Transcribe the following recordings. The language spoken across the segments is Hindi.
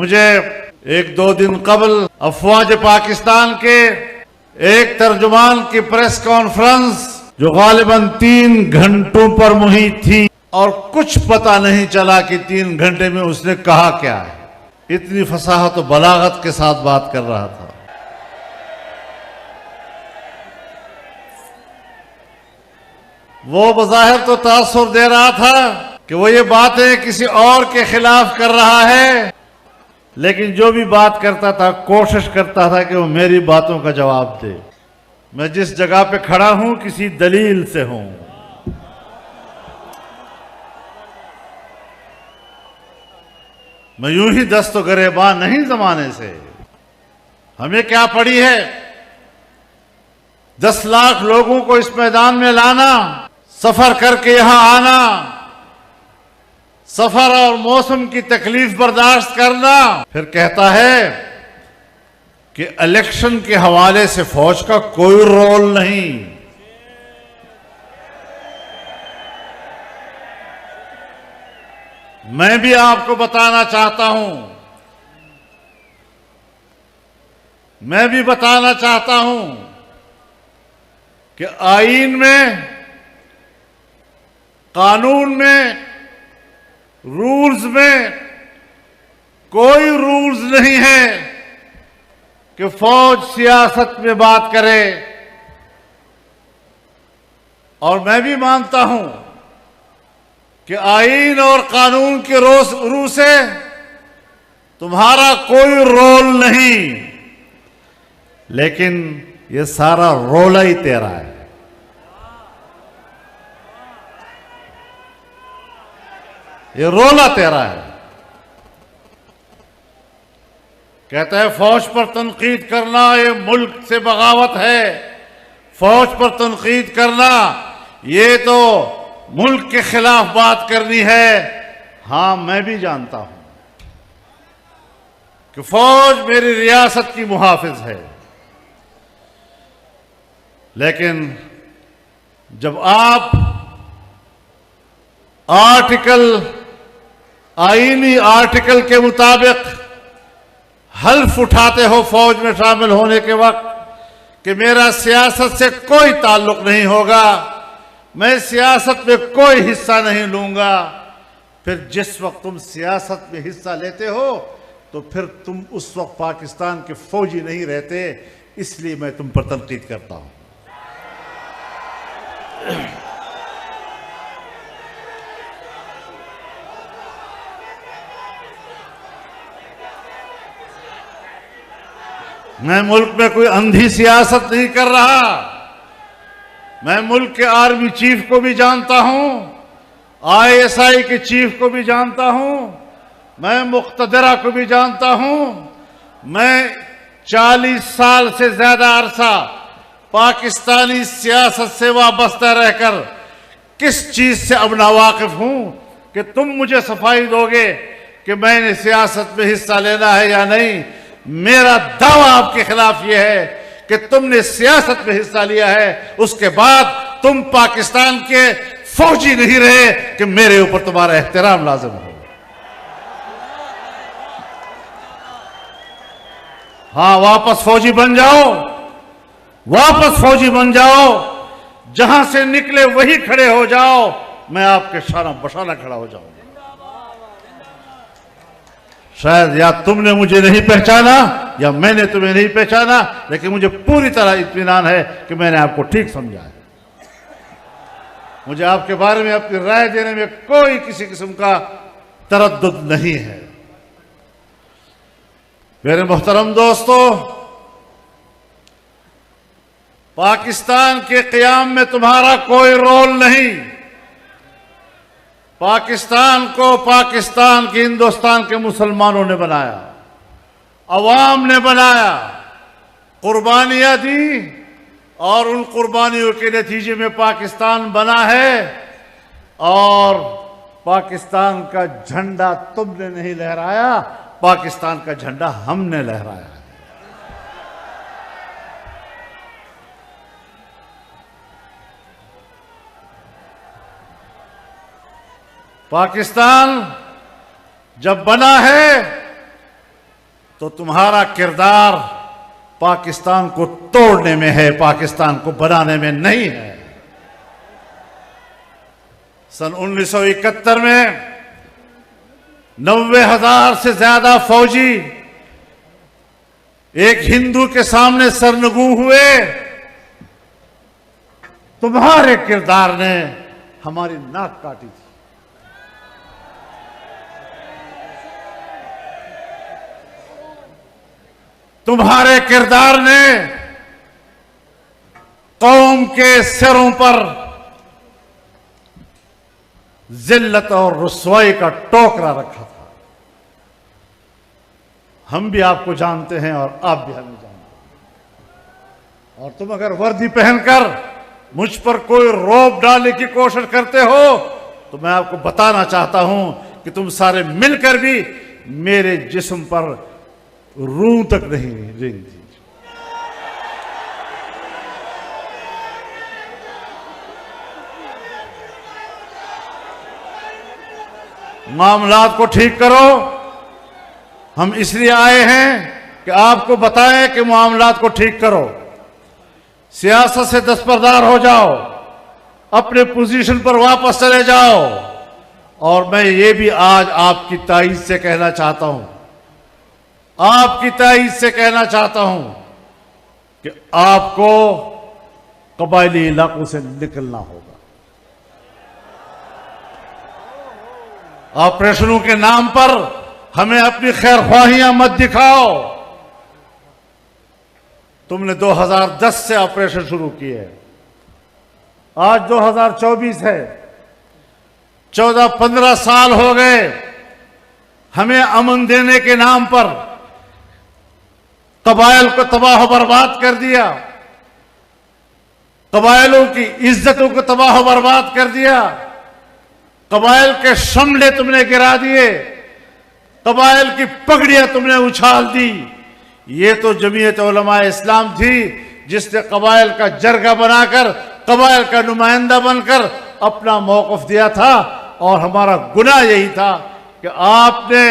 मुझे एक दो दिन कबल अफवाज पाकिस्तान के एक तर्जुमान की प्रेस कॉन्फ्रेंस जो गालिबन 3 घंटों पर मुहित थी और कुछ पता नहीं चला कि 3 घंटे में उसने कहा क्या है। इतनी फसाहत और बलागत के साथ बात कर रहा था। वो बज़ाहिर तो तासुर दे रहा था कि वो ये बातें किसी और के खिलाफ कर रहा है, लेकिन जो भी बात करता था कोशिश करता था कि वो मेरी बातों का जवाब दे। मैं जिस जगह पे खड़ा हूं किसी दलील से हूं। मैं यूं ही दस्त गरेबान नहीं जमाने से। हमें क्या पड़ी है 10 लाख लोगों को इस मैदान में लाना, सफर करके यहां आना, सफर और मौसम की तकलीफ बर्दाश्त करना, फिर कहता है कि इलेक्शन के हवाले से फौज का कोई रोल नहीं। मैं भी आपको बताना चाहता हूं, मैं भी बताना चाहता हूं कि आईन में, कानून में, रूल्स में कोई रूल्स नहीं है कि फौज सियासत में बात करे। और मैं भी मानता हूं कि आईन और कानून के रू से तुम्हारा कोई रोल नहीं, लेकिन ये सारा रोला ही तेरा है। ये रोला तेरा है। कहता है फौज पर तनकीद करना ये मुल्क से बगावत है, फौज पर तनकीद करना ये तो मुल्क के खिलाफ बात करनी है। हां, मैं भी जानता हूं कि फौज मेरी रियासत की मुहाफिज है, लेकिन जब आप आईनी आर्टिकल के मुताबिक हल्फ उठाते हो फौज में शामिल होने के वक्त कि मेरा सियासत से कोई ताल्लुक नहीं होगा, मैं सियासत में कोई हिस्सा नहीं लूंगा, फिर जिस वक्त तुम सियासत में हिस्सा लेते हो तो फिर तुम उस वक्त पाकिस्तान के फौजी नहीं रहते। इसलिए मैं तुम पर तनकीद करता हूं। मैं मुल्क में कोई अंधी सियासत नहीं कर रहा। मैं मुल्क के आर्मी चीफ को भी जानता हूं, ISI के चीफ को भी जानता हूं, मैं मुख्तदरा को भी जानता हूं। मैं 40 साल से ज्यादा अरसा पाकिस्तानी सियासत से वाबस्ता रहकर किस चीज से अब नावाकिफ हूं कि तुम मुझे सफाई दोगे कि मैंने सियासत में हिस्सा लेना है या नहीं। मेरा दावा आपके खिलाफ यह है कि तुमने सियासत में हिस्सा लिया है, उसके बाद तुम पाकिस्तान के फौजी नहीं रहे कि मेरे ऊपर तुम्हारा एहतराम लाजिम हो। हां, वापस फौजी बन जाओ, वापस फौजी बन जाओ, जहां से निकले वही खड़े हो जाओ। मैं आपके शाना बशाना खड़ा हो जाऊंगा। शायद या तुमने मुझे नहीं पहचाना या मैंने तुम्हें नहीं पहचाना, लेकिन मुझे पूरी तरह इत्मीनान है कि मैंने आपको ठीक समझा है। मुझे आपके बारे में अपनी राय देने में कोई किसी किस्म का तरद्दुद नहीं है। मेरे मोहतरम दोस्तों, पाकिस्तान के क़याम में तुम्हारा कोई रोल नहीं। पाकिस्तान को पाकिस्तान के हिंदुस्तान के मुसलमानों ने बनाया, अवाम ने बनाया, कुर्बानियां दी और उन कुर्बानियों के नतीजे में पाकिस्तान बना है। और पाकिस्तान का झंडा तुमने नहीं लहराया, पाकिस्तान का झंडा हमने लहराया। पाकिस्तान जब बना है तो तुम्हारा किरदार पाकिस्तान को तोड़ने में है, पाकिस्तान को बनाने में नहीं है। सन 1971 में 90,000 से ज्यादा फौजी एक हिंदू के सामने सरनगू हुए। तुम्हारे किरदार ने हमारी नाक काटी थी। तुम्हारे किरदार ने कौम के सिरों पर जिल्लत और रुसवाई का टोकरा रखा था। हम भी आपको जानते हैं और आप भी हमें जानते हैं। और तुम अगर वर्दी पहनकर मुझ पर कोई रौब डालने की कोशिश करते हो तो मैं आपको बताना चाहता हूं कि तुम सारे मिलकर भी मेरे जिस्म पर रूह तक नहीं रेंगती। मामलात को ठीक करो। हम इसलिए आए हैं कि आपको बताएं कि मामलात को ठीक करो। सियासत से दस्तबरदार हो जाओ, अपने पोजीशन पर वापस चले जाओ। और मैं ये भी आज आपकी ताईद से कहना चाहता हूं, आपकी ताईद से कहना चाहता हूं कि आपको कबायली इलाकों से निकलना होगा। ऑपरेशनों के नाम पर हमें अपनी खैरख्वाहियां मत दिखाओ। तुमने 2010 से ऑपरेशन शुरू किए, आज 2024 है, 14-15 साल हो गए। हमें अमन देने के नाम पर कबाइल को तबाह बर्बाद कर दिया, कबाइलों की इज्जतों को तबाह बर्बाद कर दिया, कबाइल के शमले तुमने गिरा दिए, कबाइल की पगड़ियां तुमने उछाल दी। ये तो जमीयत उलमा इस्लाम थी जिसने कबाइल का जरगा बनाकर, कबाइल का नुमाइंदा बनकर अपना मौक़िफ़ दिया था। और हमारा गुनाह यही था कि आपने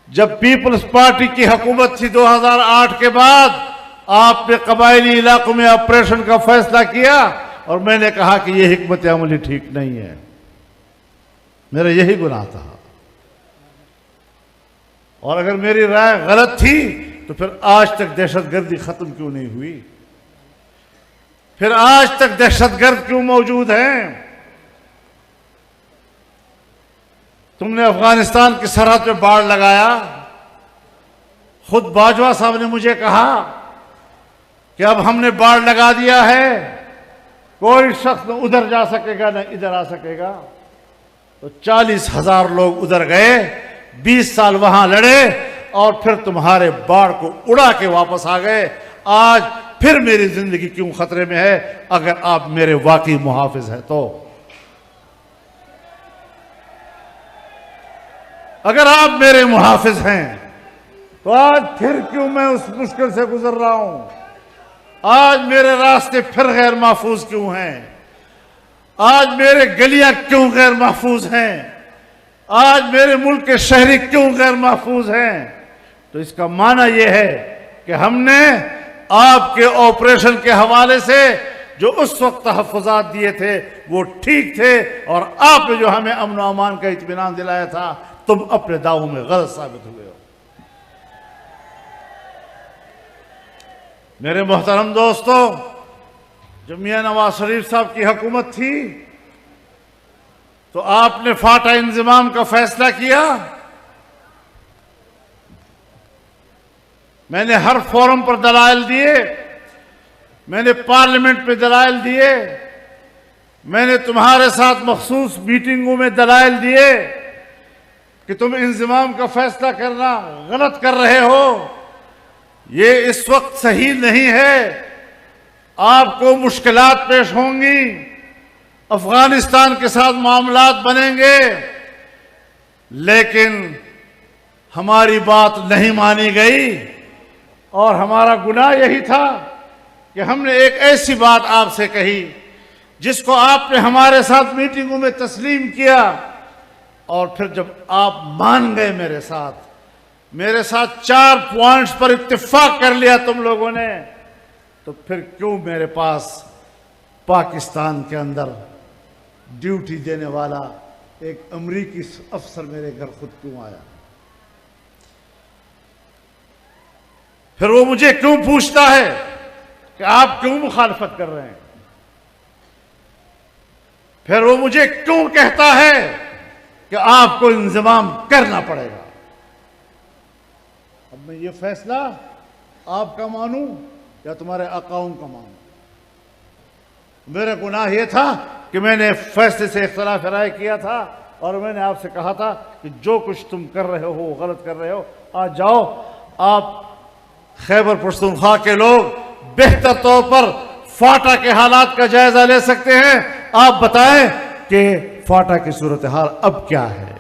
जब पीपल्स पार्टी की हुकूमत थी 2008 के बाद, आपने कबायली इलाकों में ऑपरेशन का फैसला किया और मैंने कहा कि यह हिकमत अमली ठीक नहीं है। मेरा यही गुनाह था। और अगर मेरी राय गलत थी तो फिर आज तक दहशतगर्दी खत्म क्यों नहीं हुई? फिर आज तक दहशतगर्द क्यों मौजूद हैं? तुमने अफगानिस्तान की सरहद पे बाड़ लगाया। खुद बाजवा साहब ने मुझे कहा कि अब हमने बाड़ लगा दिया है, कोई शख्स न उधर जा सकेगा न इधर आ सकेगा। तो 40,000 लोग उधर गए, 20 साल वहां लड़े और फिर तुम्हारे बाढ़ को उड़ा के वापस आ गए। आज फिर मेरी जिंदगी क्यों खतरे में है अगर आप मेरे वाकई मुहाफिज हैं तो? अगर आप मेरे मुहाफिज हैं तो आज फिर क्यों मैं उस मुश्किल से गुजर रहा हूं? आज मेरे रास्ते फिर गैर महफूज क्यों हैं? आज मेरे गलियां क्यों गैर महफूज हैं? आज मेरे मुल्क के शहरी क्यों गैर महफूज हैं? तो इसका माना यह है कि हमने आपके ऑपरेशन के हवाले से जो उस वक्त तहफ़्फ़ुज़ात दिए थे वो ठीक थे, और आपने जो हमें अमन व अमान का इत्मीनान दिलाया था, तुम अपने दावों में गलत साबित हुए हो। मेरे मोहतरम दोस्तों, जब मियां नवाज शरीफ साहब की हुकूमत थी तो आपने फाटा इंज़िमाम का फैसला किया। मैंने हर फोरम पर दलाइल दिए, मैंने पार्लियामेंट में दलाइल दिए, मैंने तुम्हारे साथ मखसूस मीटिंगों में दलाइल दिए कि तुम इंज़िमाम का फैसला करना गलत कर रहे हो, ये इस वक्त सही नहीं है, आपको मुश्किलात पेश होंगी, अफगानिस्तान के साथ मामलात बनेंगे। लेकिन हमारी बात नहीं मानी गई और हमारा गुनाह यही था कि हमने एक ऐसी बात आपसे कही जिसको आपने हमारे साथ मीटिंगों में तस्लीम किया, और फिर जब आप मान गए मेरे साथ मेरे साथ 4 पॉइंट्स पर इत्तेफाक कर लिया तुम लोगों ने, तो फिर क्यों मेरे पास पाकिस्तान के अंदर ड्यूटी देने वाला एक अमरीकी अफसर मेरे घर खुद क्यों आया? फिर वो मुझे क्यों पूछता है कि आप क्यों मुखालफत कर रहे हैं? फिर वो मुझे क्यों कहता है कि आपको इंतजाम करना पड़ेगा? अब मैं ये फैसला आपका मानूं या तुम्हारे अकाउंट का मानूं? मेरा गुनाह यह था कि मैंने फैसले से इख्तिलाफ राय किया था और मैंने आपसे कहा था कि जो कुछ तुम कर रहे हो गलत कर रहे हो। आज जाओ, आप खैबर पख्तूनख्वा के लोग बेहतर तौर पर फाटा के हालात का जायजा ले सकते हैं। आप बताएं कि फाटा की सूरत हाल अब क्या है।